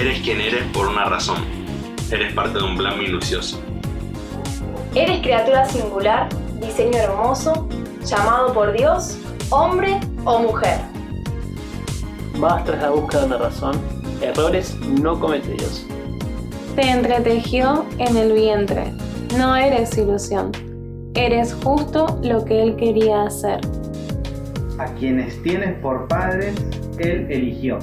Eres quien eres por una razón. Eres parte de un plan minucioso. Eres criatura singular, diseño hermoso, llamado por Dios, hombre o mujer. Vas tras la búsqueda de una razón, errores no cometidos. Te entretejió en el vientre. No eres ilusión. Eres justo lo que Él quería hacer. A quienes tienes por padres, Él eligió,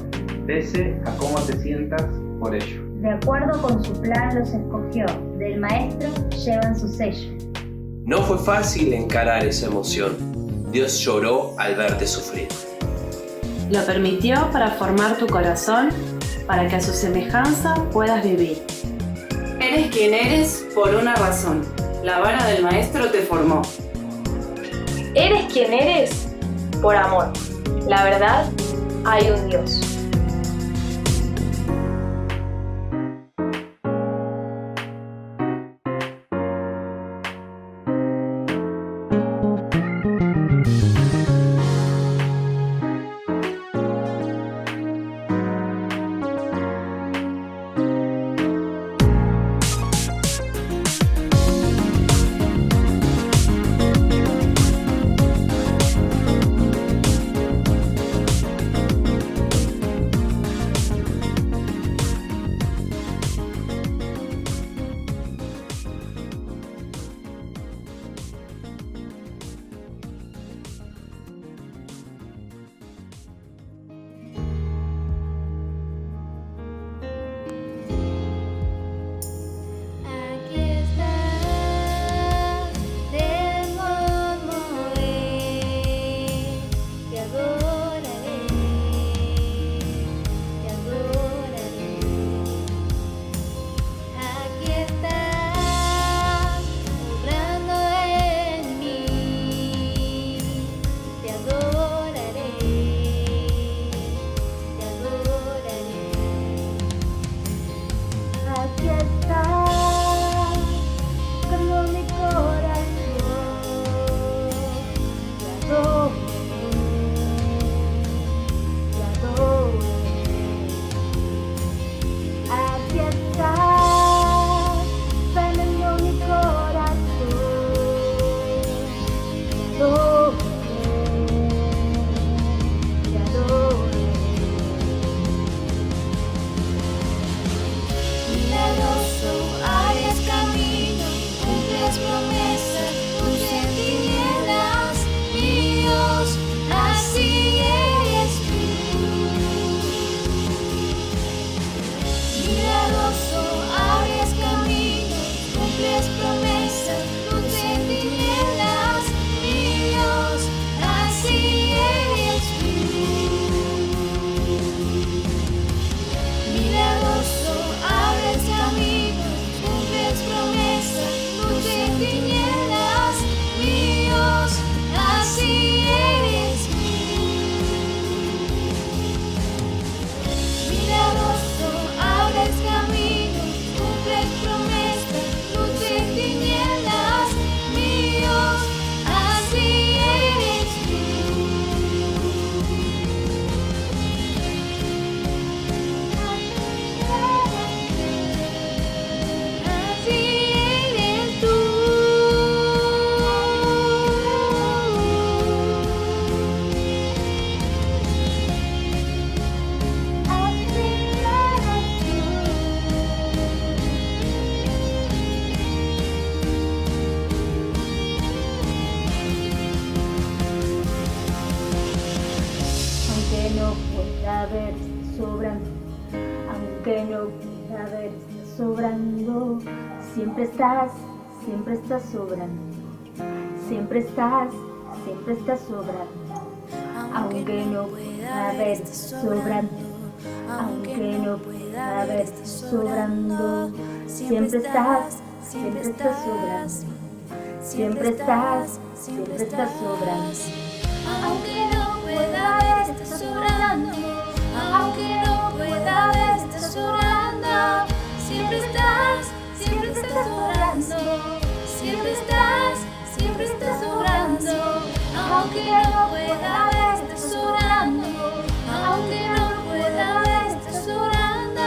pese a cómo te sientas por ello. De acuerdo con su plan los escogió, del maestro llevan su sello. No fue fácil encarar esa emoción. Dios lloró al verte sufrir. Lo permitió para formar tu corazón, para que a su semejanza puedas vivir. Eres quien eres por una razón. La vara del maestro te formó. Eres quien eres por amor. La verdad, hay un Dios. Aunque no pueda verte sobrando, siempre estás sobrando. Siempre estás sobrando. Aunque no pueda verte sobrando, aunque no pueda verte sobrando, siempre estás sobrando. Siempre estás sobrando. Aunque no pueda verte sobrando, aunque no pueda verte sobrando, siempre estás sobrando. Siempre estás sobrando. Aunque no pueda verte sobrando, aunque no pueda verte sobrando,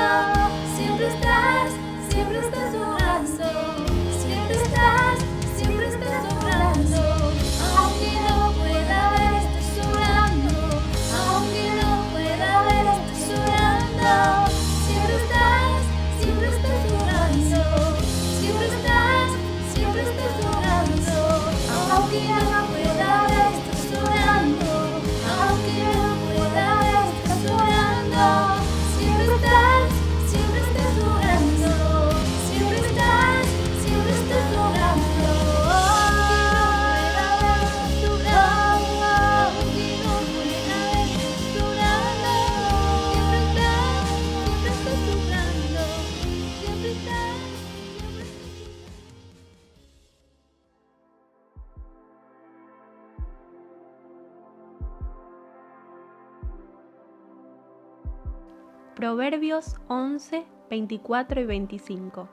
Proverbios 11, 24 y 25.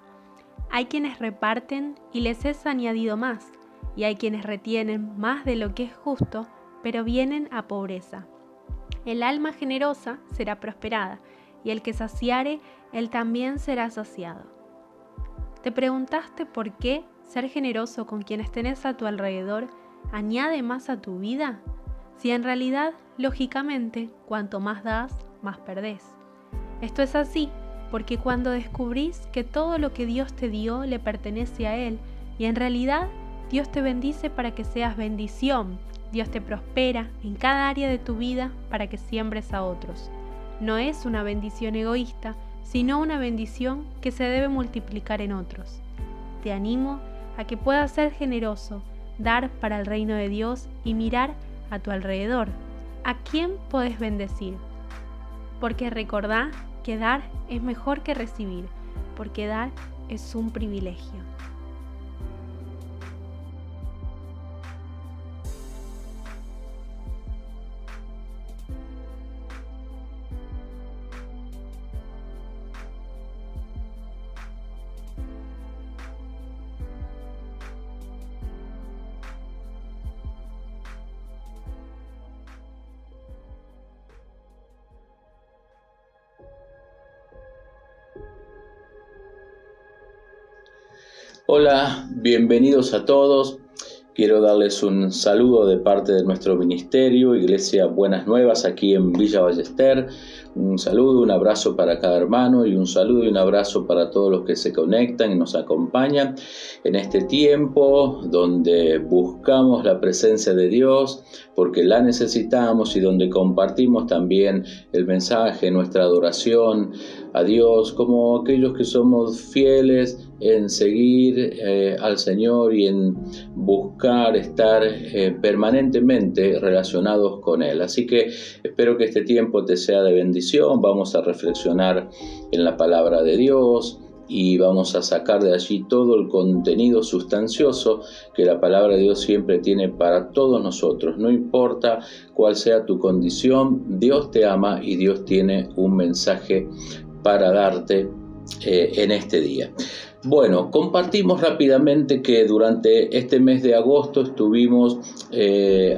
Hay quienes reparten y les es añadido más, y hay quienes retienen más de lo que es justo, pero vienen a pobreza. El alma generosa será prosperada, y el que saciare, él también será saciado. ¿Te preguntaste por qué ser generoso con quienes tenés a tu alrededor añade más a tu vida? Si en realidad, lógicamente, cuanto más das, más perdés. Esto es así porque cuando descubrís que todo lo que Dios te dio le pertenece a Él, y en realidad Dios te bendice para que seas bendición, Dios te prospera en cada área de tu vida para que siembres a otros. No es una bendición egoísta, sino una bendición que se debe multiplicar en otros. Te animo a que puedas ser generoso, dar para el reino de Dios y mirar a tu alrededor. ¿A quién podés bendecir? Porque recordá que dar es mejor que recibir, porque dar es un privilegio. Hola, bienvenidos a todos. Quiero darles un saludo de parte de nuestro ministerio, Iglesia Buenas Nuevas, aquí en Villa Ballester. Un saludo, un abrazo para cada hermano y un saludo y un abrazo para todos los que se conectan y nos acompañan en este tiempo donde buscamos la presencia de Dios porque la necesitamos y donde compartimos también el mensaje, nuestra adoración a Dios como aquellos que somos fieles en seguir al Señor y en buscar estar permanentemente relacionados con Él. Así que espero que este tiempo te sea de bendición. Vamos a reflexionar en la palabra de Dios y vamos a sacar de allí todo el contenido sustancioso que la palabra de Dios siempre tiene para todos nosotros. No importa cuál sea tu condición, Dios te ama y Dios tiene un mensaje para darte en este día. Bueno, compartimos rápidamente que durante este mes de agosto estuvimos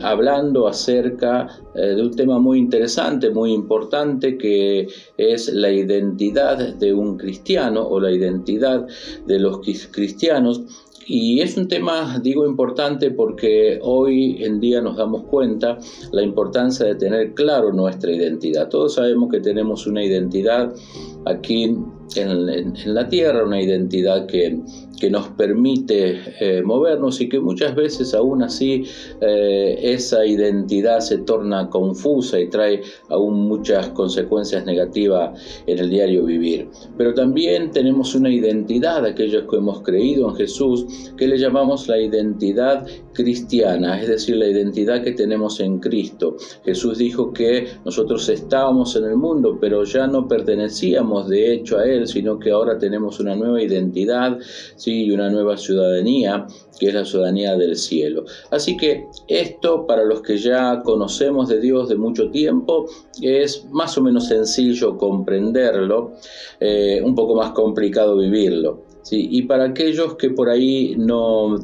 hablando acerca de un tema muy interesante, muy importante, que es la identidad de un cristiano o la identidad de los cristianos. Y es un tema, digo, importante porque hoy en día nos damos cuenta la importancia de tener claro nuestra identidad. Todos sabemos que tenemos una identidad aquí en la tierra, una identidad que nos permite movernos y que muchas veces aún así esa identidad se torna confusa y trae aún muchas consecuencias negativas en el diario vivir. Pero también tenemos una identidad, aquellos que hemos creído en Jesús, que le llamamos la identidad cristiana, es decir, la identidad que tenemos en Cristo. Jesús dijo que nosotros estábamos en el mundo, pero ya no pertenecíamos de hecho a Él, sino que ahora tenemos una nueva identidad, ¿sí? Y una nueva ciudadanía, que es la ciudadanía del cielo. Así que esto, para los que ya conocemos de Dios de mucho tiempo, es más o menos sencillo comprenderlo, un poco más complicado vivirlo. Sí, y para aquellos que por ahí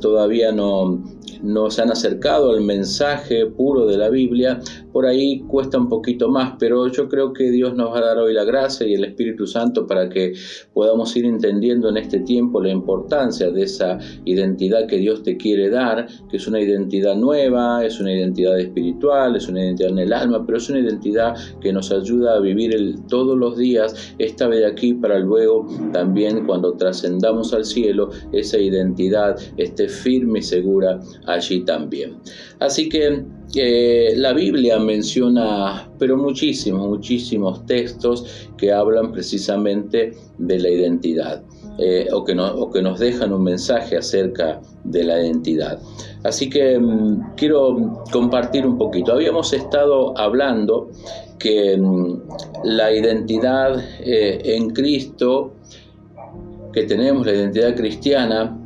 todavía no se han acercado al mensaje puro de la Biblia, por ahí cuesta un poquito más, pero yo creo que Dios nos va a dar hoy la gracia y el Espíritu Santo para que podamos ir entendiendo en este tiempo la importancia de esa identidad que Dios te quiere dar, que es una identidad nueva, es una identidad espiritual, es una identidad en el alma, pero es una identidad que nos ayuda a vivir todos los días esta vida aquí para luego también cuando trascendamos al cielo, esa identidad esté firme y segura allí también. Así que la Biblia menciona, pero muchísimos textos que hablan precisamente de la identidad, o que nos dejan un mensaje acerca de la identidad. Así que quiero compartir un poquito. Habíamos estado hablando que la identidad en Cristo, que tenemos la identidad cristiana,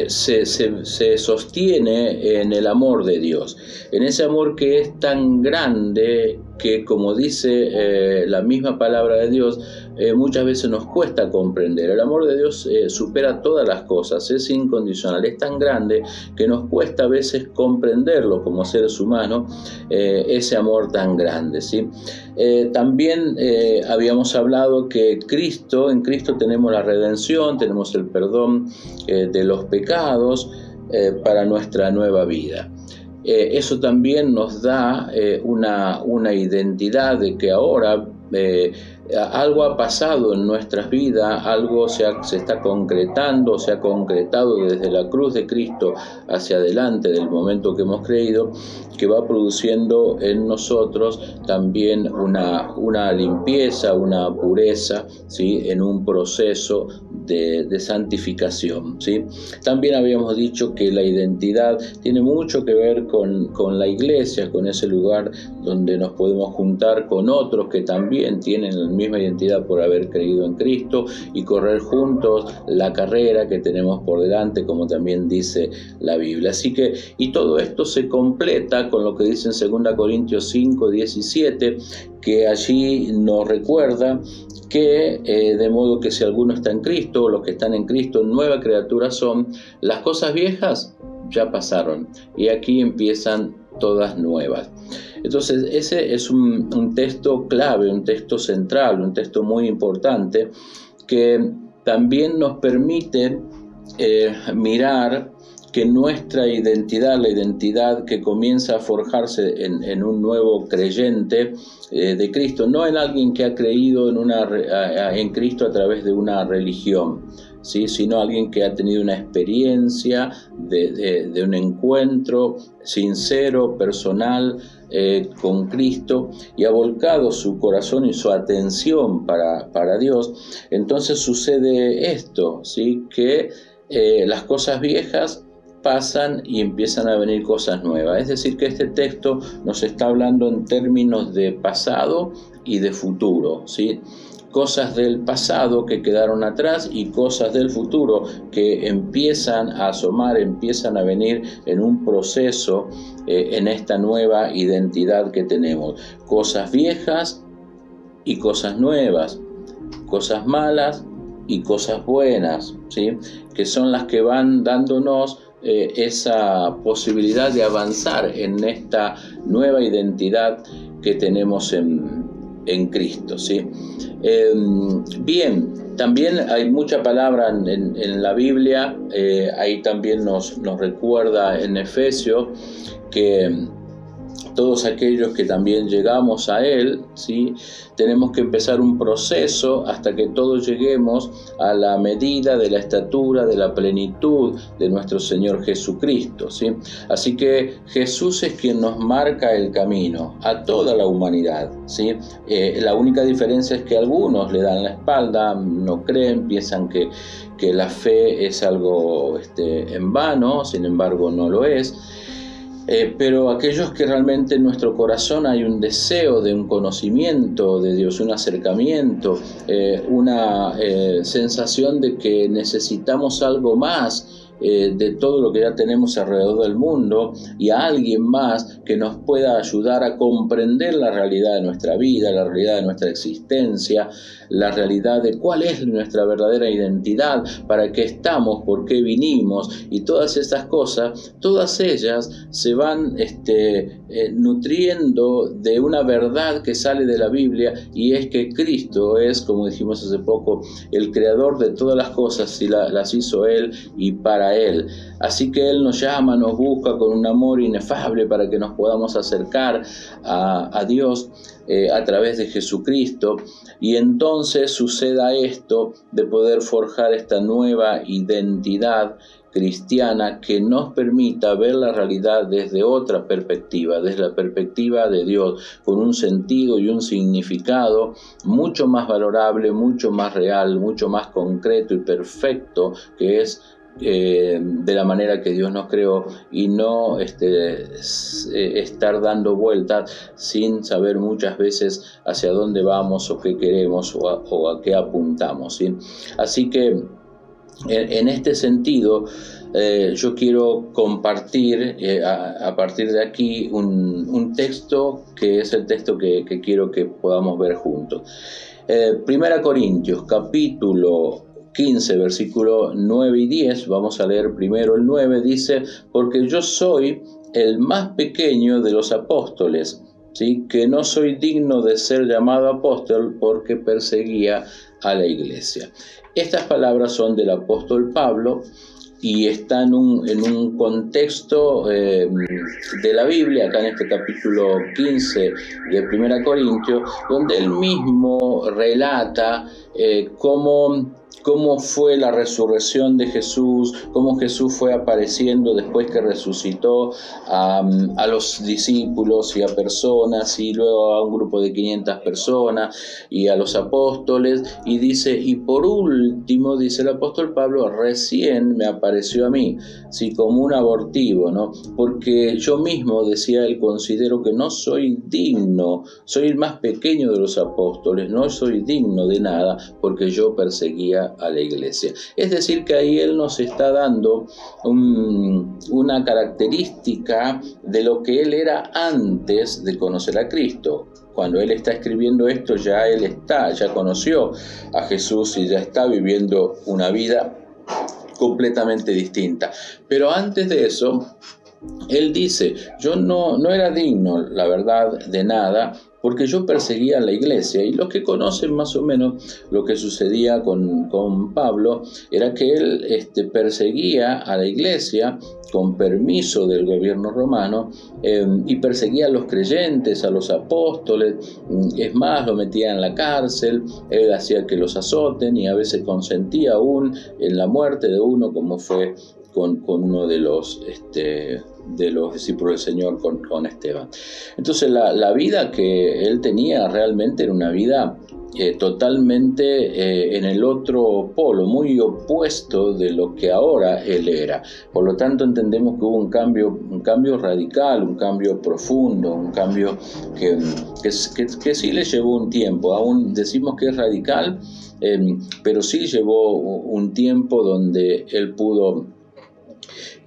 se sostiene en el amor de Dios, en ese amor que es tan grande que, como dice la misma palabra de Dios, muchas veces nos cuesta comprender. El amor de Dios supera todas las cosas, es incondicional, es tan grande que nos cuesta a veces comprenderlo como seres humanos, ese amor tan grande, ¿sí? También habíamos hablado que en Cristo tenemos la redención, tenemos el perdón de los pecados para nuestra nueva vida. Eso también nos da una identidad de que ahora algo ha pasado en nuestras vidas, algo se está concretando, se ha concretado desde la cruz de Cristo hacia adelante del momento que hemos creído, que va produciendo en nosotros también una limpieza, una pureza, ¿sí? En un proceso de santificación, ¿sí? También habíamos dicho que la identidad tiene mucho que ver con la iglesia, con ese lugar donde nos podemos juntar con otros que también tienen la misma identidad por haber creído en Cristo y correr juntos la carrera que tenemos por delante, como también dice la Biblia. Así que, y todo esto se completa con lo que dice en 2 Corintios 5, 17, que allí nos recuerda que de modo que si alguno está en Cristo, los que están en Cristo, nueva criatura son, las cosas viejas ya pasaron y aquí empiezan todas nuevas. Entonces ese es un texto clave, un texto central, un texto muy importante que también nos permite mirar que nuestra identidad, la identidad que comienza a forjarse en un nuevo creyente de Cristo, no en alguien que ha creído en Cristo a través de una religión, ¿sí? Sino alguien que ha tenido una experiencia de un encuentro sincero, personal, con Cristo y ha volcado su corazón y su atención para Dios. Entonces sucede esto, ¿sí? Que las cosas viejas pasan y empiezan a venir cosas nuevas. Es decir, que este texto nos está hablando en términos de pasado y de futuro, ¿sí? Cosas del pasado que quedaron atrás y cosas del futuro que empiezan a asomar, empiezan a venir en un proceso en esta nueva identidad que tenemos. Cosas viejas y cosas nuevas, cosas malas y cosas buenas, ¿sí? Que son las que van dándonos esa posibilidad de avanzar en esta nueva identidad que tenemos en Cristo, ¿sí? Bien, también hay mucha palabra en la Biblia, ahí también nos recuerda en Efesios que todos aquellos que también llegamos a Él, ¿sí? Tenemos que empezar un proceso hasta que todos lleguemos a la medida de la estatura, de la plenitud de nuestro Señor Jesucristo, ¿sí? Así que Jesús es quien nos marca el camino a toda la humanidad, ¿sí? La única diferencia es que algunos le dan la espalda, no creen, piensan que la fe es algo en vano, sin embargo no lo es. Pero aquellos que realmente en nuestro corazón hay un deseo de un conocimiento de Dios, un acercamiento, una sensación de que necesitamos algo más de todo lo que ya tenemos alrededor del mundo y a alguien más que nos pueda ayudar a comprender la realidad de nuestra vida, la realidad de nuestra existencia, la realidad de cuál es nuestra verdadera identidad, para qué estamos, por qué vinimos y todas estas cosas, todas ellas se van nutriendo de una verdad que sale de la Biblia y es que Cristo es, como dijimos hace poco, el creador de todas las cosas y las hizo Él y para Él. Así que Él nos llama, nos busca con un amor inefable para que nos podamos acercar a Dios a través de Jesucristo y entonces suceda esto de poder forjar esta nueva identidad cristiana que nos permita ver la realidad desde otra perspectiva, desde la perspectiva de Dios, con un sentido y un significado mucho más valorable, mucho más real, mucho más concreto y perfecto, que es de la manera que Dios nos creó y no estar dando vueltas sin saber muchas veces hacia dónde vamos o qué queremos o a qué apuntamos, ¿sí? Así que en este sentido yo quiero compartir a partir de aquí un texto que es el texto que quiero que podamos ver juntos. 1 Corintios, capítulo 15, versículo 9 y 10, vamos a leer primero el 9, dice: porque yo soy el más pequeño de los apóstoles, ¿sí? Que no soy digno de ser llamado apóstol porque perseguía a la iglesia. Estas palabras son del apóstol Pablo y están en un contexto de la Biblia, acá en este capítulo 15 de 1 Corintios, donde él mismo relata cómo fue la resurrección de Jesús, cómo Jesús fue apareciendo después que resucitó a los discípulos y a personas, y luego a un grupo de 500 personas y a los apóstoles, y dice: y por último, dice el apóstol Pablo, recién me apareció a mí, ¿sí? Como un abortivo, ¿no? Porque yo mismo, decía él, considero que no soy digno, soy el más pequeño de los apóstoles, no soy digno de nada porque yo perseguía a la iglesia. Es decir, que ahí él nos está dando una característica de lo que él era antes de conocer a Cristo. Cuando él está escribiendo esto, ya conoció a Jesús y ya está viviendo una vida completamente distinta. Pero antes de eso, él dice: yo no era digno, la verdad, de nada, porque yo perseguía a la iglesia. Y los que conocen más o menos lo que sucedía con Pablo era que él perseguía a la iglesia con permiso del gobierno romano, y perseguía a los creyentes, a los apóstoles. Es más, lo metía en la cárcel, él hacía que los azoten y a veces consentía aún en la muerte de uno, como fue con uno de los discípulos del Señor, con Esteban. Entonces la vida que él tenía realmente era una vida totalmente en el otro polo, muy opuesto de lo que ahora él era. Por lo tanto, entendemos que hubo un cambio radical, un cambio profundo, un cambio que sí le llevó un tiempo. Aún decimos que es radical, pero sí llevó un tiempo donde él pudo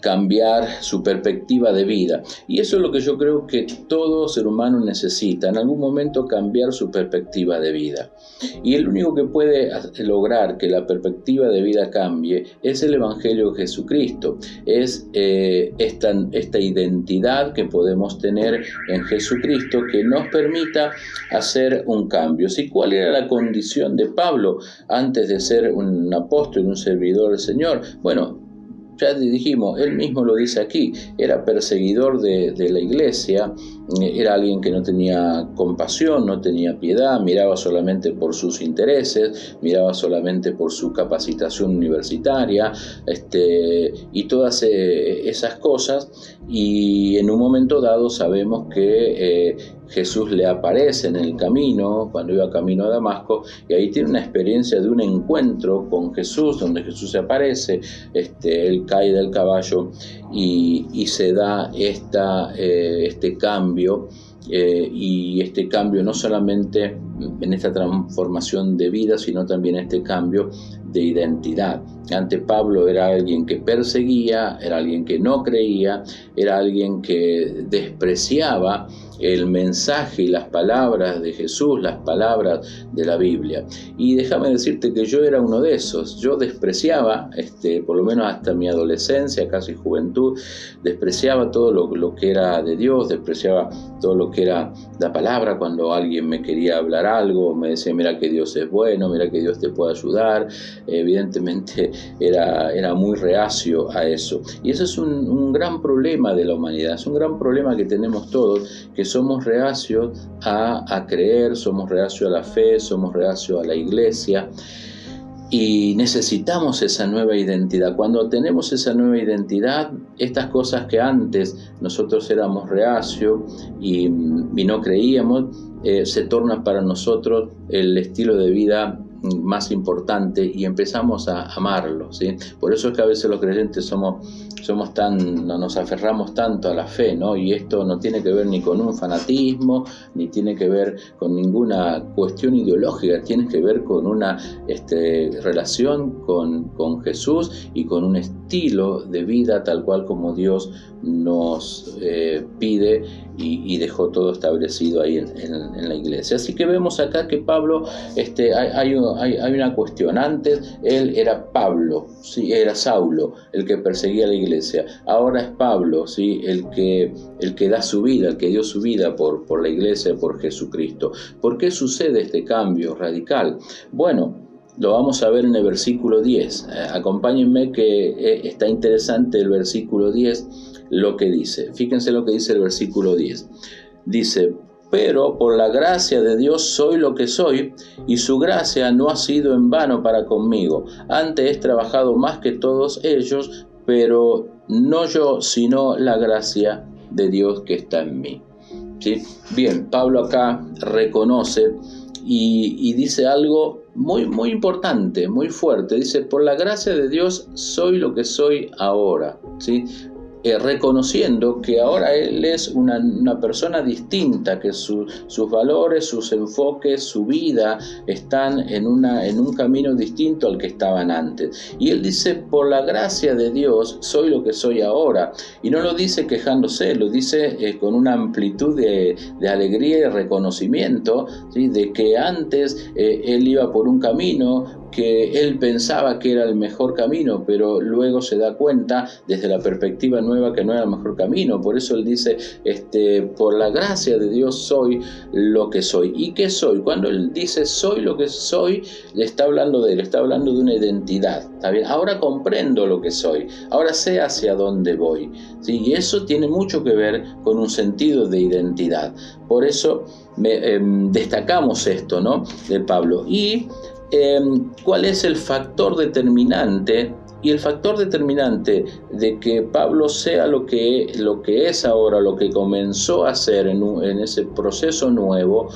cambiar su perspectiva de vida. Y eso es lo que yo creo que todo ser humano necesita, en algún momento cambiar su perspectiva de vida. Y el único que puede lograr que la perspectiva de vida cambie es el Evangelio de Jesucristo. Es esta identidad que podemos tener en Jesucristo que nos permita hacer un cambio. ¿Sí? ¿Cuál era la condición de Pablo antes de ser un apóstol, un servidor del Señor? Bueno, ya dijimos, él mismo lo dice aquí, era perseguidor de la iglesia, era alguien que no tenía compasión, no tenía piedad, miraba solamente por sus intereses, miraba solamente por su capacitación universitaria, y todas esas cosas. Y en un momento dado sabemos que Jesús le aparece en el camino, cuando iba camino a Damasco, y ahí tiene una experiencia de un encuentro con Jesús, donde Jesús se aparece, él cae del caballo y se da este cambio, y este cambio no solamente en esta transformación de vida, sino también este cambio de identidad. Ante Pablo era alguien que perseguía, era alguien que no creía, era alguien que despreciaba el mensaje y las palabras de Jesús, las palabras de la Biblia. Y déjame decirte que yo era uno de esos. Yo despreciaba, por lo menos hasta mi adolescencia, casi juventud, despreciaba todo lo que era de Dios, despreciaba todo lo que era la palabra. Cuando alguien me quería hablar algo, me decía: mira que Dios es bueno, mira que Dios te puede ayudar. Evidentemente era muy reacio a eso. Y eso es un gran problema de la humanidad, es un gran problema que tenemos todos, que somos reacios a creer, somos reacios a la fe, somos reacios a la iglesia. Y necesitamos esa nueva identidad. Cuando tenemos esa nueva identidad, estas cosas que antes nosotros éramos reacios y no creíamos, se tornan para nosotros el estilo de vida más importante y empezamos a amarlo, ¿sí? Por eso es que a veces los creyentes nos aferramos tanto a la fe, ¿no? Y esto no tiene que ver ni con un fanatismo, ni tiene que ver con ninguna cuestión ideológica, tiene que ver con una relación con Jesús y con un estilo de vida tal cual como Dios nos pide y dejó todo establecido ahí en la iglesia. Así que vemos acá que Pablo, hay una cuestión. Antes él era Pablo, ¿sí? Era Saulo el que perseguía a la iglesia. Ahora es Pablo, ¿sí? el que da su vida, el que dio su vida por la iglesia, por Jesucristo. ¿Por qué sucede este cambio radical? Bueno, lo vamos a ver en el versículo 10. Acompáñenme que está interesante el versículo 10, lo que dice. Fíjense lo que dice el versículo 10. Dice: pero por la gracia de Dios soy lo que soy, y su gracia no ha sido en vano para conmigo. Antes he trabajado más que todos ellos, pero no yo, sino la gracia de Dios que está en mí. ¿Sí? Bien, Pablo acá reconoce y dice algo muy, muy importante, muy fuerte. Dice: por la gracia de Dios soy lo que soy ahora, ¿sí? Reconociendo que ahora él es una persona distinta, que sus valores, sus enfoques, su vida están en un camino distinto al que estaban antes. Y él dice: por la gracia de Dios soy lo que soy ahora. Y no lo dice quejándose, lo dice con una amplitud de alegría y reconocimiento, ¿sí? De que antes él iba por un camino que él pensaba que era el mejor camino, pero luego se da cuenta desde la perspectiva nueva que no era el mejor camino. Por eso él dice, por la gracia de Dios soy lo que soy. ¿Y qué soy? Cuando él dice soy lo que soy, le está hablando de él, está hablando de una identidad. ¿Está bien? Ahora comprendo lo que soy, ahora sé hacia dónde voy, ¿sí? Y eso tiene mucho que ver con un sentido de identidad. Por eso destacamos esto, ¿no?, de Pablo. Y ¿cuál es el factor determinante? Y el factor determinante de que Pablo sea lo que es ahora, lo que comenzó a hacer en ese proceso nuevo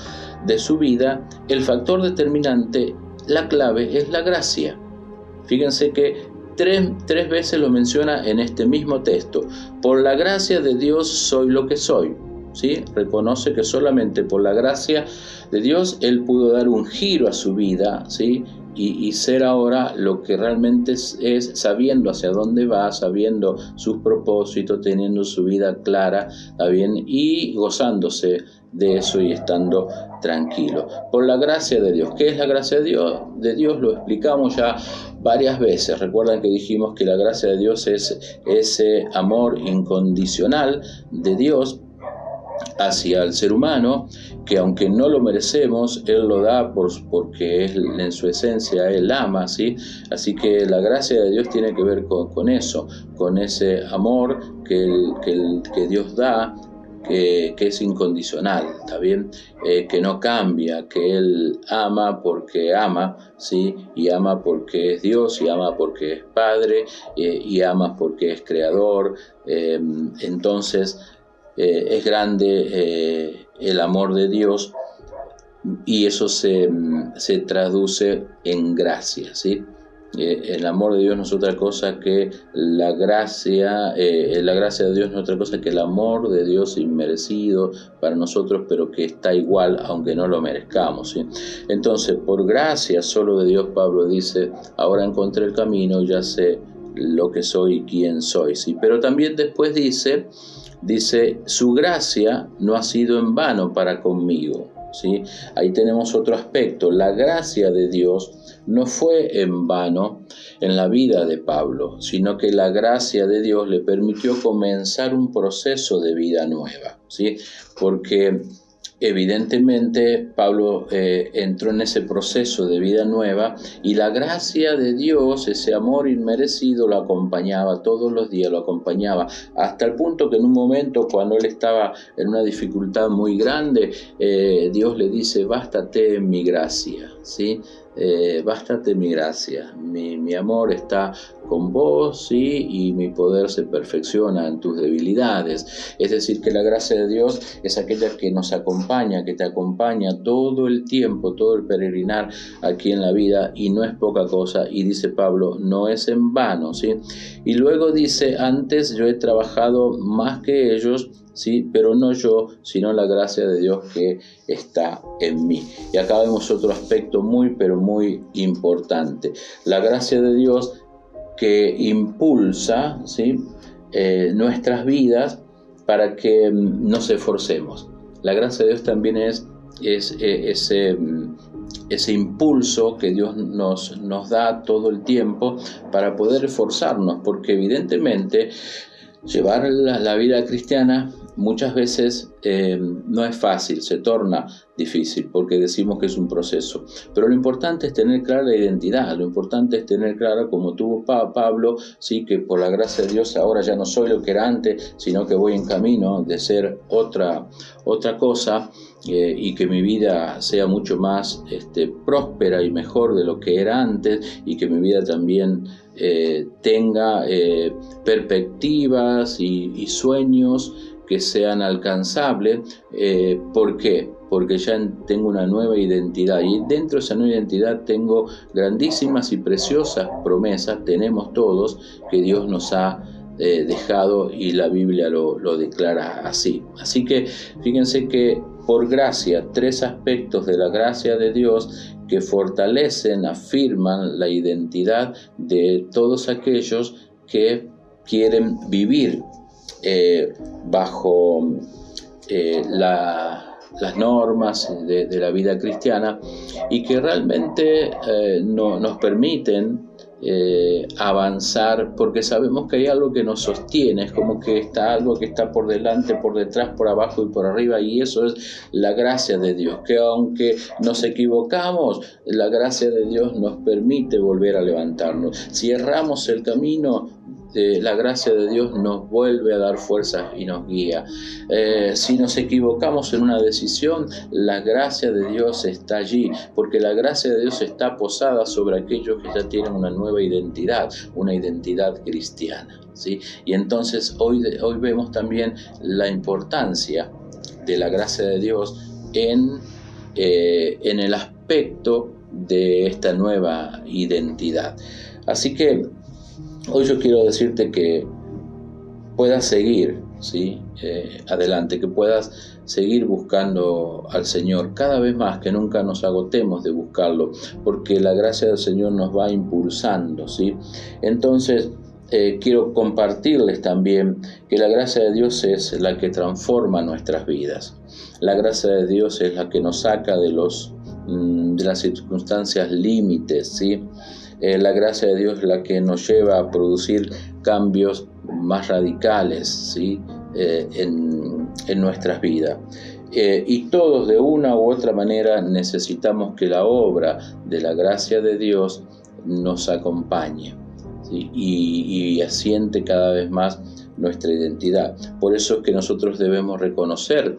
de su vida, el factor determinante, la clave, es la gracia. Fíjense que tres veces lo menciona en este mismo texto. Por la gracia de Dios soy lo que soy. ¿Sí? Reconoce que solamente por la gracia de Dios él pudo dar un giro a su vida, ¿sí? Y ser ahora lo que realmente es, sabiendo hacia dónde va, sabiendo sus propósitos, teniendo su vida clara, ¿está bien? Y gozándose de eso y estando tranquilo. Por la gracia de Dios. ¿Qué es la gracia de Dios? De Dios lo explicamos ya varias veces. Recuerdan que dijimos que la gracia de Dios es ese amor incondicional de Dios hacia el ser humano, que aunque no lo merecemos, Él lo da porque en su esencia Él ama, ¿sí? Así que la gracia de Dios tiene que ver con eso, con ese amor que Dios da, que es incondicional, ¿está bien? Que no cambia, que Él ama porque ama, ¿sí? Y ama porque es Dios, y ama porque es Padre, y ama porque es Creador. Entonces, es grande el amor de Dios, y eso se traduce en gracia, ¿sí? El amor de Dios no es otra cosa que la gracia de Dios no es otra cosa que el amor de Dios inmerecido para nosotros, pero que está igual aunque no lo merezcamos, ¿sí? Entonces, por gracia solo de Dios, Pablo dice, ahora encontré el camino, ya sé lo que soy y quién soy, ¿sí? Pero también después dice, su gracia no ha sido en vano para conmigo, ¿sí? Ahí tenemos otro aspecto. La gracia de Dios no fue en vano en la vida de Pablo, sino que la gracia de Dios le permitió comenzar un proceso de vida nueva, ¿sí? Porque evidentemente Pablo entró en ese proceso de vida nueva, y la gracia de Dios, ese amor inmerecido, lo acompañaba todos los días, lo acompañaba hasta el punto que en un momento, cuando él estaba en una dificultad muy grande, Dios le dice, bástate mi gracia, ¿sí? bástate mi gracia, mi amor está con vos, ¿sí? Y mi poder se perfecciona en tus debilidades. Es decir, que la gracia de Dios es aquella que nos acompaña, que te acompaña todo el tiempo, todo el peregrinar aquí en la vida, y no es poca cosa. Y dice Pablo, no es en vano, ¿sí? Y luego dice, antes yo he trabajado más que ellos, ¿sí? Pero no yo, sino la gracia de Dios que está en mí. Y acá vemos otro aspecto muy, pero muy importante. La gracia de Dios que impulsa, ¿sí? Nuestras vidas para que nos esforcemos. La gracia de Dios también es ese impulso que Dios nos da todo el tiempo para poder esforzarnos, porque evidentemente llevar la vida cristiana muchas veces no es fácil, se torna difícil porque decimos que es un proceso. Pero lo importante es tener clara la identidad, lo importante es tener clara, como tuvo Pablo, sí, que por la gracia de Dios ahora ya no soy lo que era antes, sino que voy en camino de ser otra cosa, y que mi vida sea mucho más próspera y mejor de lo que era antes, y que mi vida también tenga perspectivas y sueños que sean alcanzables. ¿Por qué? Porque ya tengo una nueva identidad, y dentro de esa nueva identidad tengo grandísimas y preciosas promesas, tenemos todos, que Dios nos ha dejado, y la Biblia lo declara así. Así que fíjense que por gracia, 3 aspectos de la gracia de Dios que fortalecen, afirman la identidad de todos aquellos que quieren vivir bajo las normas de la vida cristiana, y que realmente nos permiten avanzar, porque sabemos que hay algo que nos sostiene, es como que está algo que está por delante, por detrás, por abajo y por arriba, y eso es la gracia de Dios, que aunque nos equivocamos, la gracia de Dios nos permite volver a levantarnos. Si erramos el camino, la gracia de Dios nos vuelve a dar fuerzas y nos guía. Si nos equivocamos en una decisión, la gracia de Dios está allí, porque la gracia de Dios está posada sobre aquellos que ya tienen una nueva identidad, una identidad cristiana, ¿sí? Y entonces hoy vemos también la importancia de la gracia de Dios en el aspecto de esta nueva identidad. Así que hoy yo quiero decirte que puedas seguir, ¿sí? Adelante, que puedas seguir buscando al Señor cada vez más, que nunca nos agotemos de buscarlo, porque la gracia del Señor nos va impulsando, ¿sí? Entonces, quiero compartirles también que la gracia de Dios es la que transforma nuestras vidas. La gracia de Dios es la que nos saca de las circunstancias límites, ¿sí? La gracia de Dios es la que nos lleva a producir cambios más radicales, ¿sí? En nuestras vidas. Y todos de una u otra manera necesitamos que la obra de la gracia de Dios nos acompañe, ¿sí? Y asiente cada vez más nuestra identidad. Por eso es que nosotros debemos reconocer,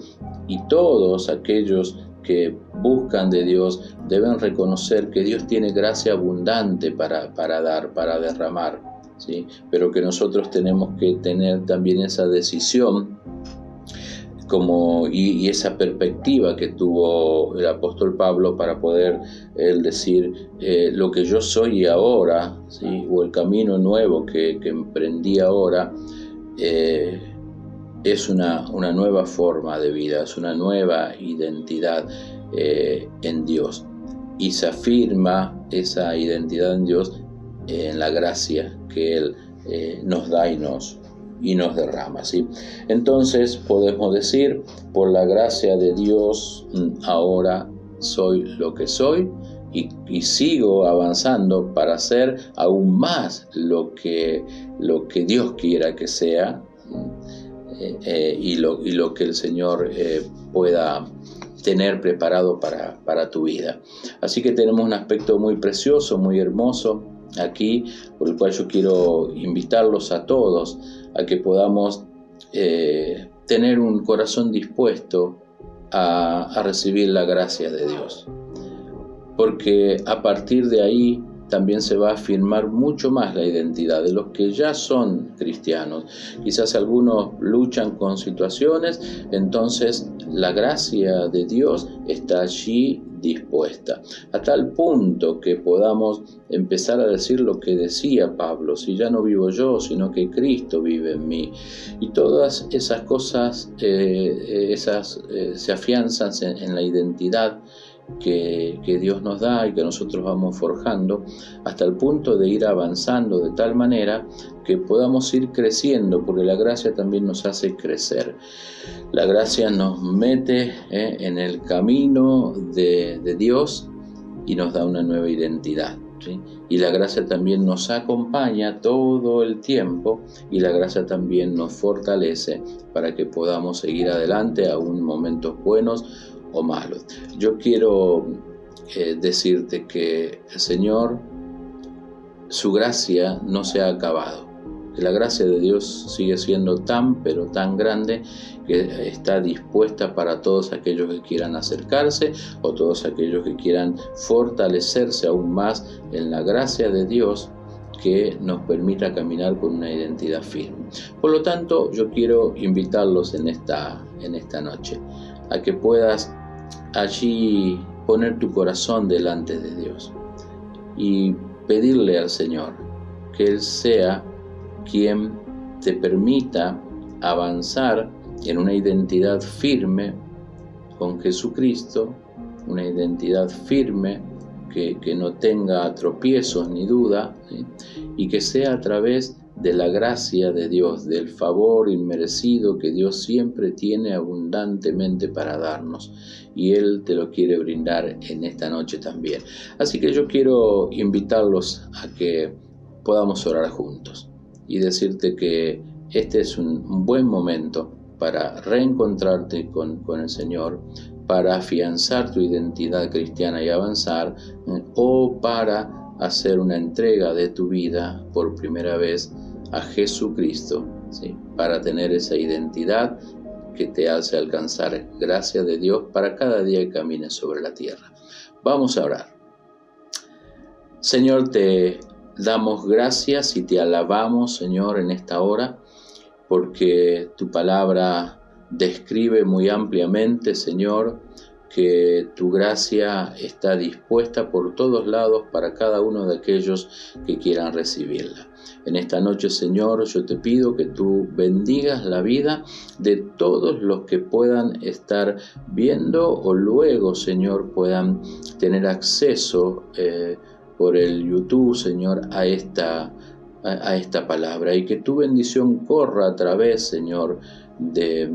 y todos aquellos que buscan de Dios deben reconocer que Dios tiene gracia abundante para dar, para derramar, ¿sí? Pero que nosotros tenemos que tener también esa decisión y esa perspectiva que tuvo el apóstol Pablo para poder él decir lo que yo soy ahora, ¿sí? O el camino nuevo que emprendí ahora, es una nueva forma de vida, es una nueva identidad en Dios, y se afirma esa identidad en Dios en la gracia que Él nos da y nos derrama, ¿sí? Entonces podemos decir, por la gracia de Dios ahora soy lo que soy, y sigo avanzando para ser aún más lo que Dios quiera que sea, y lo que el Señor pueda tener preparado para tu vida. Así que tenemos un aspecto muy precioso, muy hermoso aquí, por el cual yo quiero invitarlos a todos a que podamos tener un corazón dispuesto a recibir la gracia de Dios. porque a partir de ahí también se va a afirmar mucho más la identidad de los que ya son cristianos. Quizás algunos luchan con situaciones, entonces la gracia de Dios está allí dispuesta, a tal punto que podamos empezar a decir lo que decía Pablo: si ya no vivo yo, sino que Cristo vive en mí. Y todas esas cosas se afianzan en la identidad que Dios nos da y que nosotros vamos forjando, hasta el punto de ir avanzando de tal manera que podamos ir creciendo, porque la gracia también nos hace crecer. La gracia nos mete en el camino de Dios y nos da una nueva identidad, ¿sí? Y la gracia también nos acompaña todo el tiempo, y la gracia también nos fortalece para que podamos seguir adelante aún en momentos buenos o malos. Yo quiero decirte que el Señor, su gracia no se ha acabado, que la gracia de Dios sigue siendo tan pero tan grande que está dispuesta para todos aquellos que quieran acercarse o todos aquellos que quieran fortalecerse aún más en la gracia de Dios, que nos permita caminar con una identidad firme. Por lo tanto, yo quiero invitarlos en esta noche a que puedas allí poner tu corazón delante de Dios y pedirle al Señor que Él sea quien te permita avanzar en una identidad firme con Jesucristo, una identidad firme que no tenga tropiezos ni duda, ¿sí? Y que sea a través de la gracia de Dios, del favor inmerecido que Dios siempre tiene abundantemente para darnos, y Él te lo quiere brindar en esta noche también. Así que yo quiero invitarlos a que podamos orar juntos y decirte que este es un buen momento para reencontrarte con el Señor, para afianzar tu identidad cristiana y avanzar, o para hacer una entrega de tu vida por primera vez a Jesucristo, ¿sí? Para tener esa identidad que te hace alcanzar gracia de Dios para cada día que camines sobre la tierra. Vamos a orar. Señor, te damos gracias y te alabamos, Señor, en esta hora, porque tu palabra describe muy ampliamente, Señor, que tu gracia está dispuesta por todos lados para cada uno de aquellos que quieran recibirla. En esta noche, Señor, yo te pido que tú bendigas la vida de todos los que puedan estar viendo o luego, Señor, puedan tener acceso por el YouTube, Señor, a esta palabra, y que tu bendición corra a través, Señor, de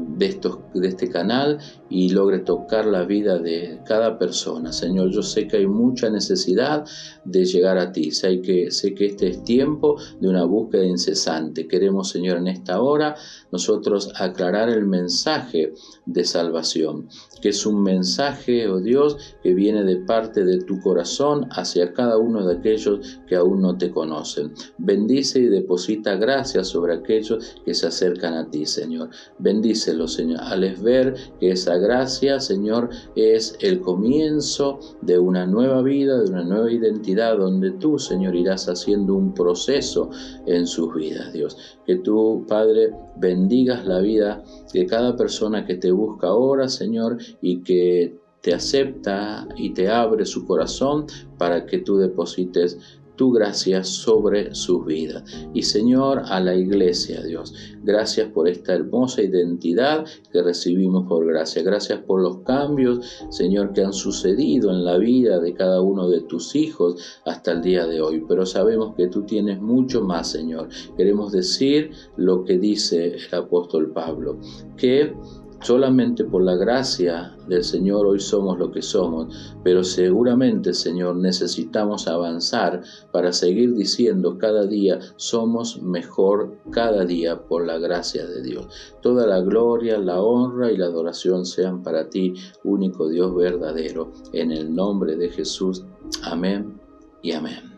este canal y logre tocar la vida de cada persona. Señor, yo sé que hay mucha necesidad de llegar a ti, sé que este es tiempo de una búsqueda incesante. Queremos, Señor, en esta hora nosotros aclarar el mensaje de salvación, que es un mensaje, oh Dios, que viene de parte de tu corazón hacia cada uno de aquellos que aún no te conocen. Bendice y deposita gracia sobre aquellos que se acercan a ti, Señor. Bendícelo, Señor, al ver que esa gracia, Señor, es el comienzo de una nueva vida, de una nueva identidad, donde tú, Señor, irás haciendo un proceso en sus vidas, Dios. Que tú, Padre, bendigas la vida de cada persona que te busca ahora, Señor, y que te acepta y te abre su corazón para que tú deposites tu gracia sobre sus vidas. Y Señor, a la iglesia, Dios, gracias por esta hermosa identidad que recibimos por gracia. Gracias por los cambios, Señor, que han sucedido en la vida de cada uno de tus hijos hasta el día de hoy. Pero sabemos que tú tienes mucho más, Señor. Queremos decir lo que dice el apóstol Pablo, que solamente por la gracia del Señor hoy somos lo que somos, pero seguramente, Señor, necesitamos avanzar para seguir diciendo cada día somos mejor cada día por la gracia de Dios. Toda la gloria, la honra y la adoración sean para ti, único Dios verdadero, en el nombre de Jesús. Amén y amén.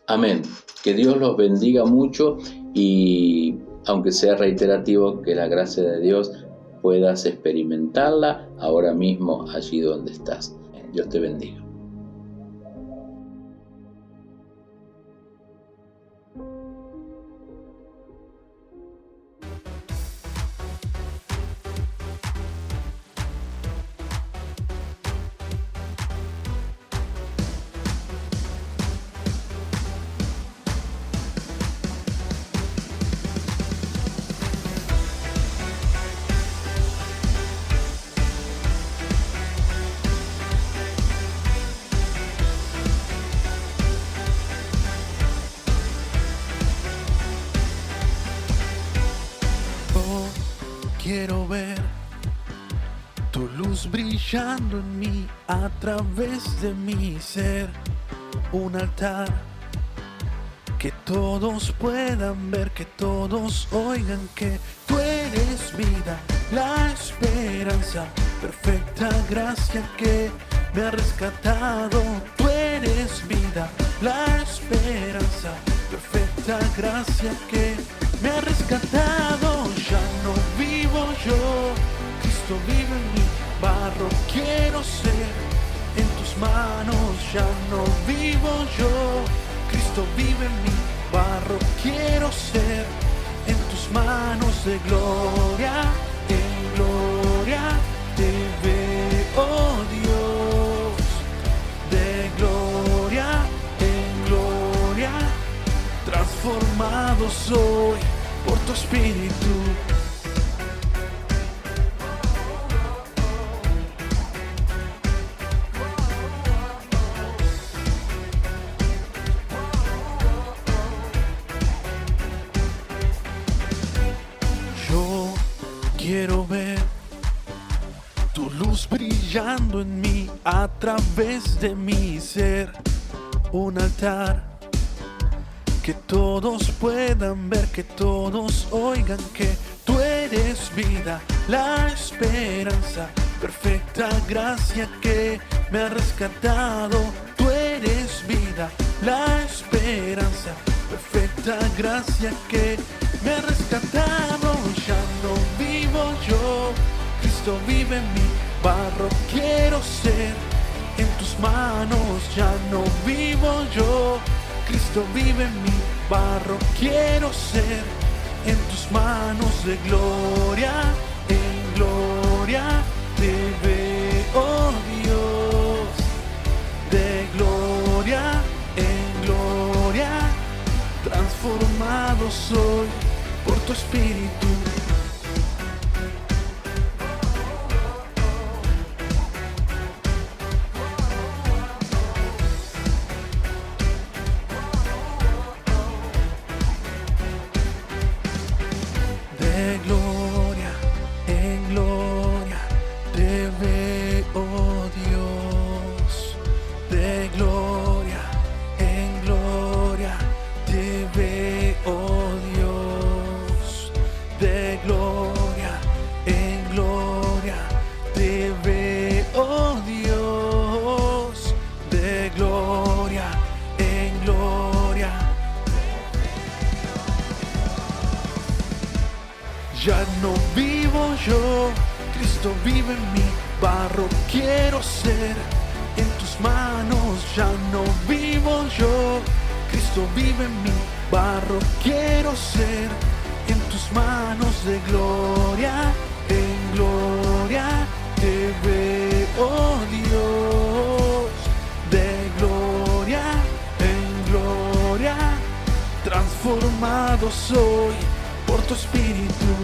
Amén. Que Dios los bendiga mucho y, aunque sea reiterativo, que la gracia de Dios puedas experimentarla ahora mismo allí donde estás. Dios te bendiga. brillando en mí a través de mi ser. Un altar que todos puedan ver, que todos oigan que tú eres vida, la esperanza, perfecta gracia que me ha rescatado. Tú eres vida, la esperanza, perfecta gracia que me ha rescatado. Ya no vivo yo, Cristo vive en mí, barro quiero ser en tus manos. Ya no vivo yo, Cristo vive en mí, barro quiero ser en tus manos. De gloria en gloria te veo, Dios. De gloria en gloria transformado soy por tu espíritu. Yo quiero ver tu luz brillando en mí a través de mi ser. Un altar que todos puedan ver, que todos oigan que tú eres vida, la esperanza, perfecta gracia que me ha rescatado. Tú eres vida, la esperanza, perfecta gracia que me ha rescatado. Ya no vivo yo, Cristo vive en mí, barro quiero ser en tus manos. Ya no vivo yo, Cristo vive en mí, barro quiero ser en tus manos. De gloria en gloria te veo, Dios. De gloria en gloria transformado soy por tu espíritu. De gloria en gloria te veo, Dios. De gloria en gloria te veo, Dios. De gloria en gloria te veo, Dios. De gloria en gloria. Ya no vivo yo, Cristo vive en mí, barro quiero ser en tus manos. Ya no vivo yo, Cristo vive en mí, barro quiero ser en tus manos. De gloria en gloria te veo, Dios. De gloria en gloria transformado soy por tu espíritu.